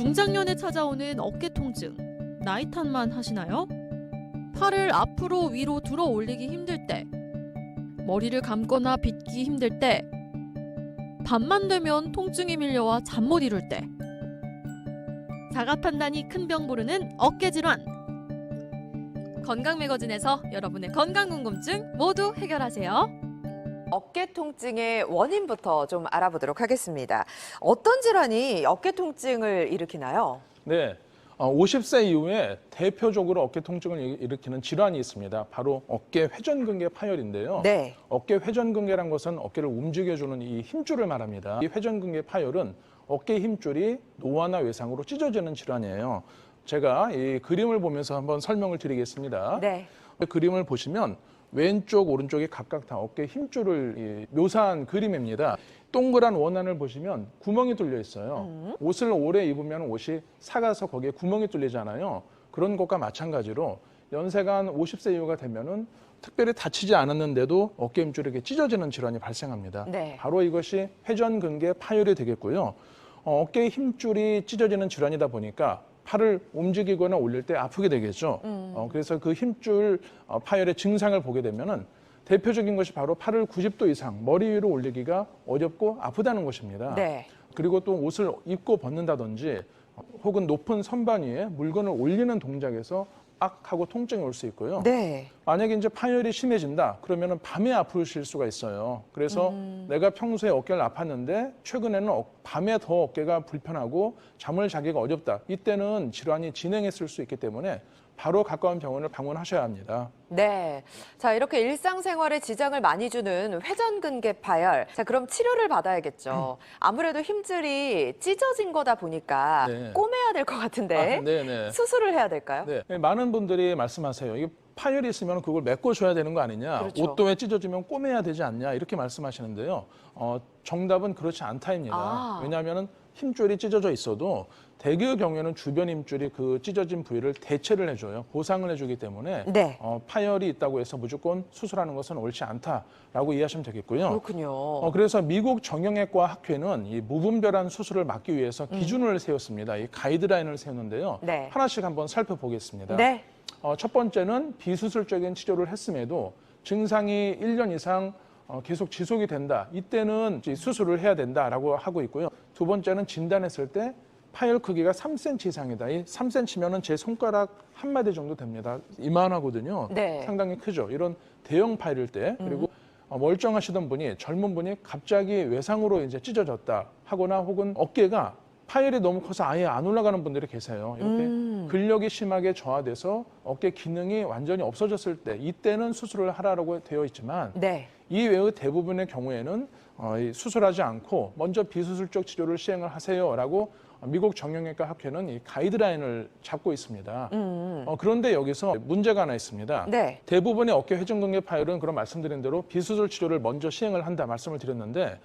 중장년에 찾아오는 어깨 통증, 나이 탓만 하시나요? 팔을 앞으로 위로 들어 올리기 힘들 때, 머리를 감거나 빗기 힘들 때, 밤만 되면 통증이 밀려와 잠 못 이룰 때, 자가 판단이 큰 병 부르는 어깨 질환. 건강 매거진에서 여러분의 건강 궁금증 모두 해결하세요. 어깨 통증의 원인부터 좀 알아보도록 하겠습니다. 어떤 질환이 어깨 통증을 일으키나요? 네, 50세 이후에 대표적으로 어깨 통증을 일으키는 질환이 있습니다. 바로 어깨 회전근개 파열인데요. 네. 어깨 회전근개란 것은 어깨를 움직여주는 이 힘줄을 말합니다. 이 회전근개 파열은 어깨 힘줄이 노화나 외상으로 찢어지는 질환이에요. 제가 이 그림을 보면서 한번 설명을 드리겠습니다. 네. 그림을 보시면 왼쪽, 오른쪽이 각각 다 어깨 힘줄을 묘사한 그림입니다. 동그란 원안을 보시면 구멍이 뚫려 있어요. 옷을 오래 입으면 옷이 삭아서 거기에 구멍이 뚫리잖아요. 그런 것과 마찬가지로 연세가 한 50세 이후가 되면은 특별히 다치지 않았는데도 어깨 힘줄이 이렇게 찢어지는 질환이 발생합니다. 네. 바로 이것이 회전근개 파열이 되겠고요. 어깨 힘줄이 찢어지는 질환이다 보니까 팔을 움직이거나 올릴 때 아프게 되겠죠. 그래서 그 힘줄 파열의 증상을 보게 되면은 대표적인 것이 바로 팔을 90도 이상 머리 위로 올리기가 어렵고 아프다는 것입니다. 네. 그리고 또 옷을 입고 벗는다든지 혹은 높은 선반 위에 물건을 올리는 동작에서 악 하고 통증이 올 수 있고요. 네. 만약에 이제 파열이 심해진다 그러면은 밤에 아프실 수가 있어요. 그래서 내가 평소에 어깨를 아팠는데 최근에는 밤에 더 어깨가 불편하고 잠을 자기가 어렵다. 이때는 질환이 진행했을 수 있기 때문에 바로 가까운 병원을 방문하셔야 합니다. 네. 자, 이렇게 일상생활에 지장을 많이 주는 회전근개 파열. 자, 그럼 치료를 받아야겠죠. 아무래도 힘줄이 찢어진 거다 보니까 네. 꼬매야 될 것 같은데 네네. 수술을 해야 될까요? 네. 많은 분들이 말씀하세요. 이게 파열이 있으면 그걸 메꿔줘야 되는 거 아니냐. 그렇죠. 옷도 왜 찢어지면 꼬매야 되지 않냐. 이렇게 말씀하시는데요. 정답은 그렇지 않다입니다. 왜냐하면 힘줄이 찢어져 있어도 대개의 경우에는 주변 힘줄이 그 찢어진 부위를 대체를 해줘요. 보상을 해주기 때문에 네. 파열이 있다고 해서 무조건 수술하는 것은 옳지 않다라고 이해하시면 되겠고요. 그렇군요. 그래서 미국 정형외과 학회는 이 무분별한 수술을 막기 위해서 기준을 세웠습니다. 이 가이드라인을 세웠는데요. 네. 하나씩 한번 살펴보겠습니다. 네. 첫 번째는 비수술적인 치료를 했음에도 증상이 1년 이상 계속 지속이 된다. 이때는 이제 수술을 해야 된다라고 하고 있고요. 두 번째는 진단했을 때 파열 크기가 3cm 이상이다. 이 3cm면은 제 손가락 한 마디 정도 됩니다. 이만하거든요. 네. 상당히 크죠. 이런 대형 파열일 때 그리고 멀쩡하시던 분이 젊은 분이 갑자기 외상으로 이제 찢어졌다 하거나 혹은 어깨가 파열이 너무 커서 아예 안 올라가는 분들이 계세요. 이렇게 근력이 심하게 저하돼서 어깨 기능이 완전히 없어졌을 때 이때는 수술을 하라고 되어 있지만 네. 이 외의 대부분의 경우에는 수술하지 않고 먼저 비수술적 치료를 시행을 하세요라고 미국 정형외과 학회는 이 가이드라인을 잡고 있습니다. 그런데 여기서 문제가 하나 있습니다. 네. 대부분의 어깨 회전근개 파열은 그런 말씀드린 대로 비수술 치료를 먼저 시행을 한다 말씀을 드렸는데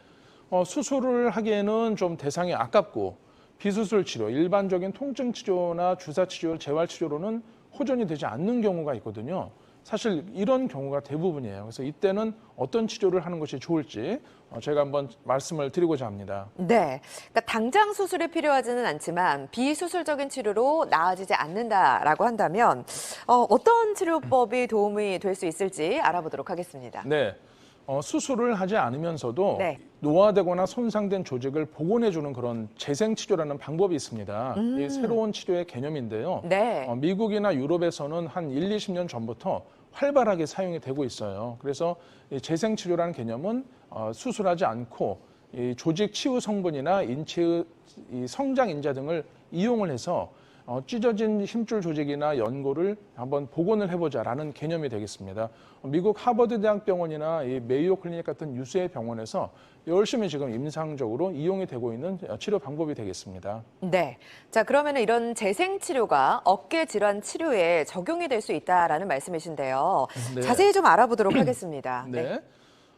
수술을 하기에는 좀 대상이 아깝고 비수술 치료, 일반적인 통증 치료나 주사 치료, 재활 치료로는 호전이 되지 않는 경우가 있거든요. 사실 이런 경우가 대부분이에요. 그래서 이때는 어떤 치료를 하는 것이 좋을지 제가 한번 말씀을 드리고자 합니다. 네. 그러니까 당장 수술이 필요하지는 않지만 비수술적인 치료로 나아지지 않는다라고 한다면 어떤 치료법이 도움이 될 수 있을지 알아보도록 하겠습니다. 네. 수술을 하지 않으면서도 네. 노화되거나 손상된 조직을 복원해주는 그런 재생치료라는 방법이 있습니다. 이 새로운 치료의 개념인데요. 네. 미국이나 유럽에서는 한 1, 20년 전부터 활발하게 사용이 되고 있어요. 그래서 이 재생치료라는 개념은 수술하지 않고 이 조직 치유 성분이나 인체의 이 성장 인자 등을 이용을 해서 찢어진 힘줄 조직이나 연골을 한번 복원을 해보자라는 개념이 되겠습니다. 미국 하버드 대학병원이나 이 메이오 클리닉 같은 유수의 병원에서 열심히 지금 임상적으로 이용이 되고 있는 치료 방법이 되겠습니다. 네. 자, 그러면 이런 재생 치료가 어깨 질환 치료에 적용이 될 수 있다라는 말씀이신데요. 네. 자세히 좀 알아보도록 하겠습니다. 네.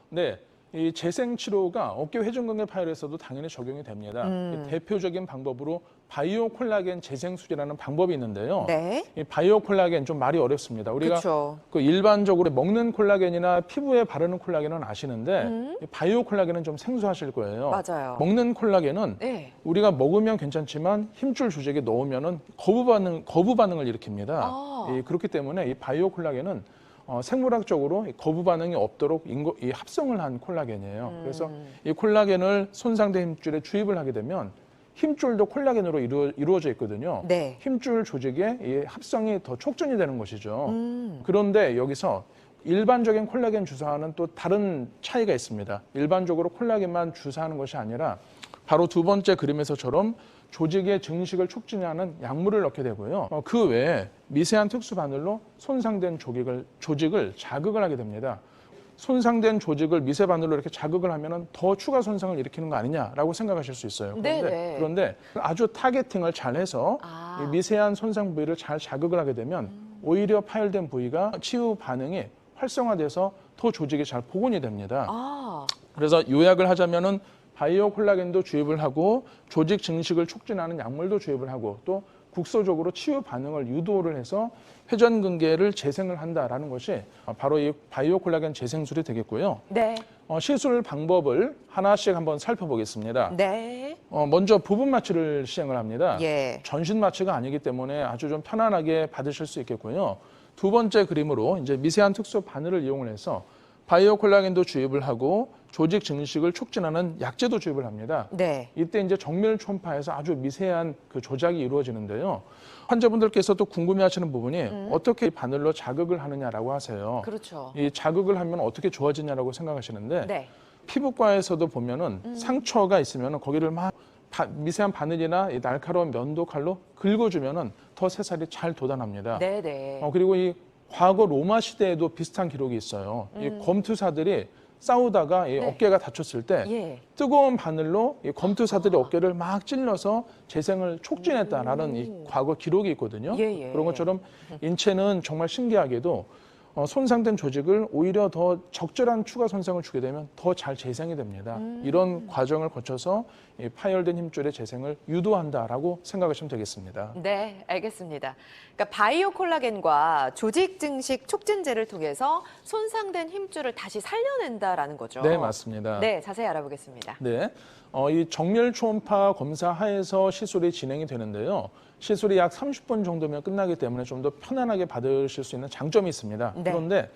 네. 이 재생 치료가 어깨 회전근개 파열에서도 당연히 적용이 됩니다. 이 대표적인 방법으로 바이오 콜라겐 재생술이라는 방법이 있는데요. 네. 이 바이오 콜라겐 좀 말이 어렵습니다. 우리가 그렇죠. 그 일반적으로 먹는 콜라겐이나 피부에 바르는 콜라겐은 아시는데 이 바이오 콜라겐은 좀 생소하실 거예요. 맞아요. 먹는 콜라겐은 네. 우리가 먹으면 괜찮지만 힘줄 조직에 넣으면은 거부 반응을 일으킵니다. 아. 그렇기 때문에 이 바이오 콜라겐은 생물학적으로 거부 반응이 없도록 이 합성을 한 콜라겐이에요. 그래서 이 콜라겐을 손상된 힘줄에 주입을 하게 되면 힘줄도 콜라겐으로 이루어져 있거든요. 네. 힘줄 조직의 이 합성이 더 촉진이 되는 것이죠. 그런데 여기서 일반적인 콜라겐 주사와는 또 다른 차이가 있습니다. 일반적으로 콜라겐만 주사하는 것이 아니라 바로 두 번째 그림에서처럼 조직의 증식을 촉진하는 약물을 넣게 되고요. 그 외에 미세한 특수 바늘로 손상된 조직을 자극을 하게 됩니다. 손상된 조직을 미세 바늘로 이렇게 자극을 하면 더 추가 손상을 일으키는 거 아니냐라고 생각하실 수 있어요. 네네. 그런데 아주 타겟팅을 잘 해서 이 미세한 손상 부위를 잘 자극을 하게 되면 오히려 파열된 부위가 치유 반응이 활성화돼서 더 조직이 잘 복원이 됩니다. 아. 그래서 요약을 하자면은 바이오 콜라겐도 주입을 하고 조직 증식을 촉진하는 약물도 주입을 하고 또 국소적으로 치유 반응을 유도를 해서 회전근개를 재생을 한다라는 것이 바로 이 바이오 콜라겐 재생술이 되겠고요. 네. 시술 방법을 하나씩 한번 살펴보겠습니다. 네. 먼저 부분 마취를 시행을 합니다. 예. 전신 마취가 아니기 때문에 아주 좀 편안하게 받으실 수 있겠고요. 두 번째 그림으로 이제 미세한 특수 바늘을 이용을 해서 바이오 콜라겐도 주입을 하고 조직 증식을 촉진하는 약제도 주입을 합니다. 네. 이때 이제 정밀 초음파에서 아주 미세한 그 조작이 이루어지는데요. 환자분들께서도 궁금해하시는 부분이 어떻게 이 바늘로 자극을 하느냐라고 하세요. 그렇죠. 이 자극을 하면 어떻게 좋아지냐라고 생각하시는데 네. 피부과에서도 보면은 상처가 있으면은 거기를 막 미세한 바늘이나 이 날카로운 면도 칼로 긁어주면은 더 새살이 잘 돋아납니다. 네네. 그리고 이 과거 로마 시대에도 비슷한 기록이 있어요. 이 검투사들이 싸우다가 이 어깨가 다쳤을 때 예. 뜨거운 바늘로 이 검투사들이 어깨를 막 찔러서 재생을 촉진했다라는 이 과거 기록이 있거든요. 예, 예. 그런 것처럼 인체는 정말 신기하게도 손상된 조직을 오히려 더 적절한 추가 손상을 주게 되면 더 잘 재생이 됩니다. 이런 과정을 거쳐서 이 파열된 힘줄의 재생을 유도한다라고 생각하시면 되겠습니다. 네, 알겠습니다. 그러니까 바이오 콜라겐과 조직 증식 촉진제를 통해서 손상된 힘줄을 다시 살려낸다라는 거죠. 네, 맞습니다. 네, 자세히 알아보겠습니다. 네, 이 정밀 초음파 검사 하에서 시술이 진행이 되는데요. 시술이 약 30분 정도면 끝나기 때문에 좀 더 편안하게 받으실 수 있는 장점이 있습니다. 네. 그런데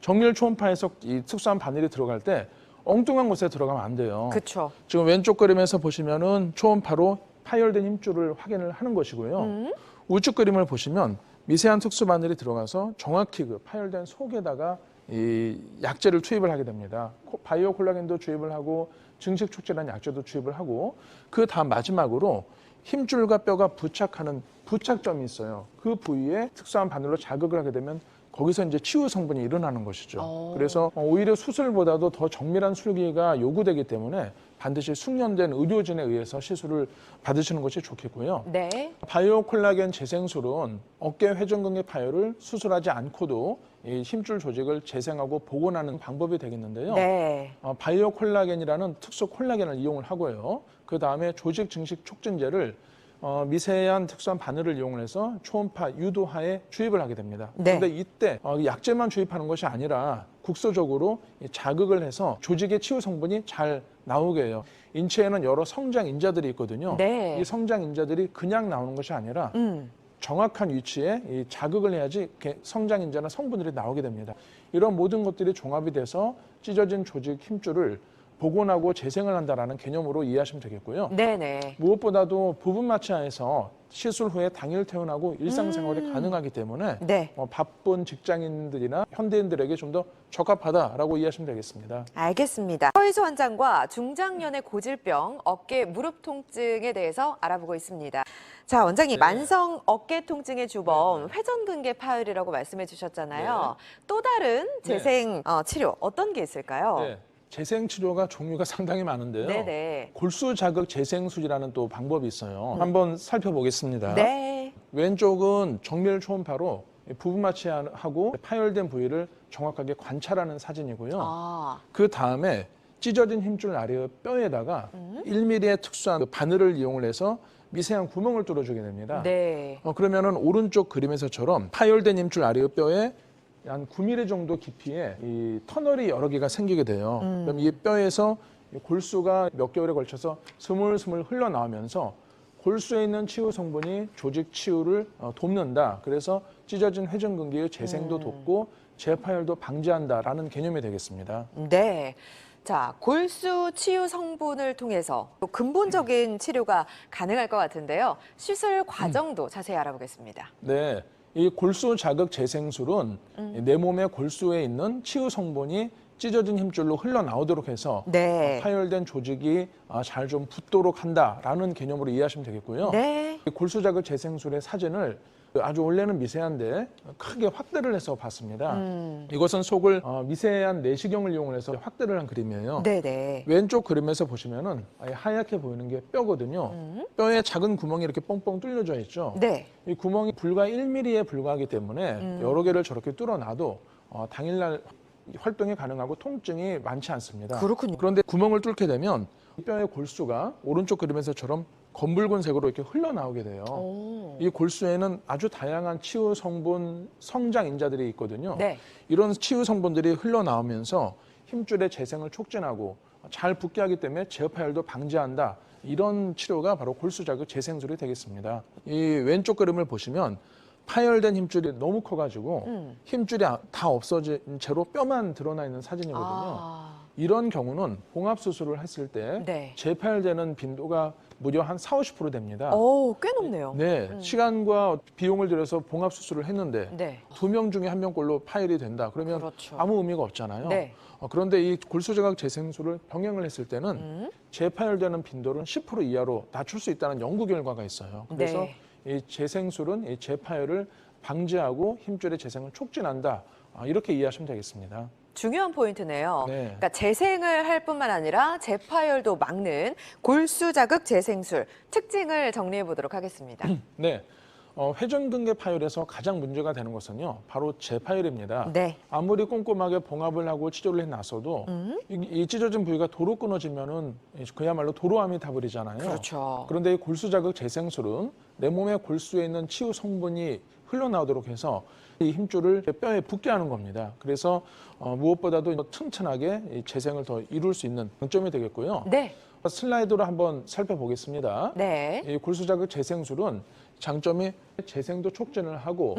정밀 초음파에서 이 특수한 바늘이 들어갈 때 엉뚱한 곳에 들어가면 안 돼요. 그렇죠. 지금 왼쪽 그림에서 보시면은 초음파로 파열된 힘줄을 확인을 하는 것이고요. 우측 그림을 보시면 미세한 특수 바늘이 들어가서 정확히 그 파열된 속에다가 이 약제를 투입을 하게 됩니다. 바이오 콜라겐도 주입을 하고 증식 촉진한 약제도 주입을 하고 그 다음 마지막으로 힘줄과 뼈가 부착하는 부착점이 있어요. 그 부위에 특수한 바늘로 자극을 하게 되면 거기서 이제 치유 성분이 일어나는 것이죠. 그래서 오히려 수술보다도 더 정밀한 술기가 요구되기 때문에 반드시 숙련된 의료진에 의해서 시술을 받으시는 것이 좋겠고요. 네. 바이오 콜라겐 재생술은 어깨 회전근개 파열을 수술하지 않고도 이 힘줄 조직을 재생하고 복원하는 방법이 되겠는데요. 네. 바이오 콜라겐이라는 특수 콜라겐을 이용을 하고요. 그 다음에 조직 증식 촉진제를 미세한 특수한 바늘을 이용해서 초음파 유도하에 주입을 하게 됩니다. 네. 그런데 이때 약제만 주입하는 것이 아니라 국소적으로 자극을 해서 조직의 치유 성분이 잘 나오게 해요. 인체에는 여러 성장 인자들이 있거든요. 네. 이 성장 인자들이 그냥 나오는 것이 아니라 정확한 위치에 이 자극을 해야지 이렇게 성장 인자나 성분들이 나오게 됩니다. 이런 모든 것들이 종합이 돼서 찢어진 조직 힘줄을 복원하고 재생을 한다라는 개념으로 이해하시면 되겠고요. 네네. 무엇보다도 부분 마취하에서 시술 후에 당일 퇴원하고 일상생활이 가능하기 때문에 네. 바쁜 직장인들이나 현대인들에게 좀 더 적합하다라고 이해하시면 되겠습니다. 알겠습니다. 서희수 원장과 중장년의 고질병, 어깨, 무릎 통증에 대해서 알아보고 있습니다. 자, 원장님, 만성 어깨 통증의 주범 회전근개 파열이라고 말씀해 주셨잖아요. 또 다른 재생 치료 어떤 게 있을까요? 네. 재생 치료가 종류가 상당히 많은데요. 네네. 골수 자극 재생술이라는 또 방법이 있어요. 한번 살펴보겠습니다. 네. 왼쪽은 정밀 초음파로 부분 마취하고 파열된 부위를 정확하게 관찰하는 사진이고요. 아, 그 다음에 찢어진 힘줄 아래의 뼈에다가 1mm의 특수한 그 바늘을 이용을 해서 미세한 구멍을 뚫어주게 됩니다. 네. 그러면은 오른쪽 그림에서처럼 파열된 힘줄 아래의 뼈에 한 9mm 정도 깊이의 이 터널이 여러 개가 생기게 돼요. 그럼 이 뼈에서 골수가 몇 개월에 걸쳐서 스물스물 흘러나오면서 골수에 있는 치유 성분이 조직 치유를 돕는다. 그래서 찢어진 회전근개의 재생도 돕고 재파열도 방지한다라는 개념이 되겠습니다. 네. 자, 골수 치유 성분을 통해서 또 근본적인 치료가 가능할 것 같은데요. 시술 과정도 자세히 알아보겠습니다. 네, 이 골수 자극 재생술은 내 몸의 골수에 있는 치유 성분이 찢어진 힘줄로 흘러나오도록 해서 네. 파열된 조직이 잘 좀 붙도록 한다라는 개념으로 이해하시면 되겠고요. 네. 이 골수 자극 재생술의 사진을 아주 원래는 미세한데 크게 확대를 해서 봤습니다. 이것은 속을 미세한 내시경을 이용해서 확대를 한 그림이에요. 네네. 왼쪽 그림에서 보시면은 아예 하얗게 보이는 게 뼈거든요. 뼈에 작은 구멍이 이렇게 뻥뻥 뚫려져 있죠. 네. 이 구멍이 불과 1mm에 불과하기 때문에 여러 개를 저렇게 뚫어놔도 당일날 활동이 가능하고 통증이 많지 않습니다. 그렇군요. 그런데 구멍을 뚫게 되면 뼈의 골수가 오른쪽 그림에서처럼 검붉은색으로 이렇게 흘러나오게 돼요. 오. 이 골수에는 아주 다양한 치유 성분 성장 인자들이 있거든요. 네. 이런 치유 성분들이 흘러나오면서 힘줄의 재생을 촉진하고 잘 붙게 하기 때문에 재파열도 방지한다. 이런 치료가 바로 골수 자극 재생술이 되겠습니다. 이 왼쪽 그림을 보시면 파열된 힘줄이 너무 커가지고 힘줄이 다 없어진 채로 뼈만 드러나 있는 사진이거든요. 아. 이런 경우는 봉합 수술을 했을 때 네. 재파열되는 빈도가 무려 한 40~50% 됩니다. 오, 꽤 높네요. 네, 시간과 비용을 들여서 봉합 수술을 했는데 네. 2명 중에 1명꼴로 파열이 된다. 그러면 그렇죠. 아무 의미가 없잖아요. 네. 그런데 이 골수자극 재생술을 병행을 했을 때는 재파열되는 빈도를 10% 이하로 낮출 수 있다는 연구 결과가 있어요. 그래서 네. 이 재생술은 이 재파열을 방지하고 힘줄의 재생을 촉진한다. 이렇게 이해하시면 되겠습니다. 중요한 포인트네요. 네. 그러니까 재생을 할 뿐만 아니라 재파열도 막는 골수 자극 재생술 특징을 정리해 보도록 하겠습니다. 네. 회전근개 파열에서 가장 문제가 되는 것은요, 바로 재파열입니다. 네. 아무리 꼼꼼하게 봉합을 하고 치료를 해놨어도 이 찢어진 부위가 도로 끊어지면은 그야말로 도로암이 타버리잖아요. 그렇죠. 그런데 이 골수 자극 재생술은 내 몸의 골수에 있는 치유 성분이 흘러나오도록 해서 이 힘줄을 뼈에 붙게 하는 겁니다. 그래서 무엇보다도 튼튼하게 이 재생을 더 이룰 수 있는 장점이 되겠고요. 네. 슬라이드로 한번 살펴보겠습니다. 네. 이 골수 자극 재생술은 장점이 재생도 촉진을 하고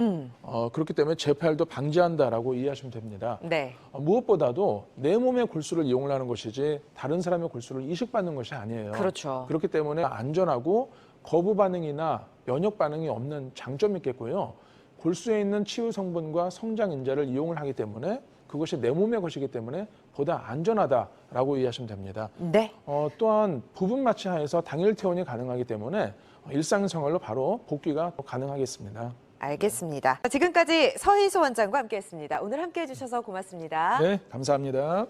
그렇기 때문에 재파열도 방지한다라고 이해하시면 됩니다. 네. 무엇보다도 내 몸의 골수를 이용을 하는 것이지 다른 사람의 골수를 이식받는 것이 아니에요. 그렇죠. 그렇기 때문에 안전하고 거부 반응이나 면역 반응이 없는 장점이 있겠고요. 골수에 있는 치유 성분과 성장 인자를 이용을 하기 때문에 그것이 내 몸의 것이기 때문에 보다 안전하다라고 이해하시면 됩니다. 네. 또한 부분 마취하에서 당일 퇴원이 가능하기 때문에 일상생활로 바로 복귀가 가능하겠습니다. 알겠습니다. 지금까지 서희소 원장과 함께했습니다. 오늘 함께해 주셔서 고맙습니다. 네, 감사합니다.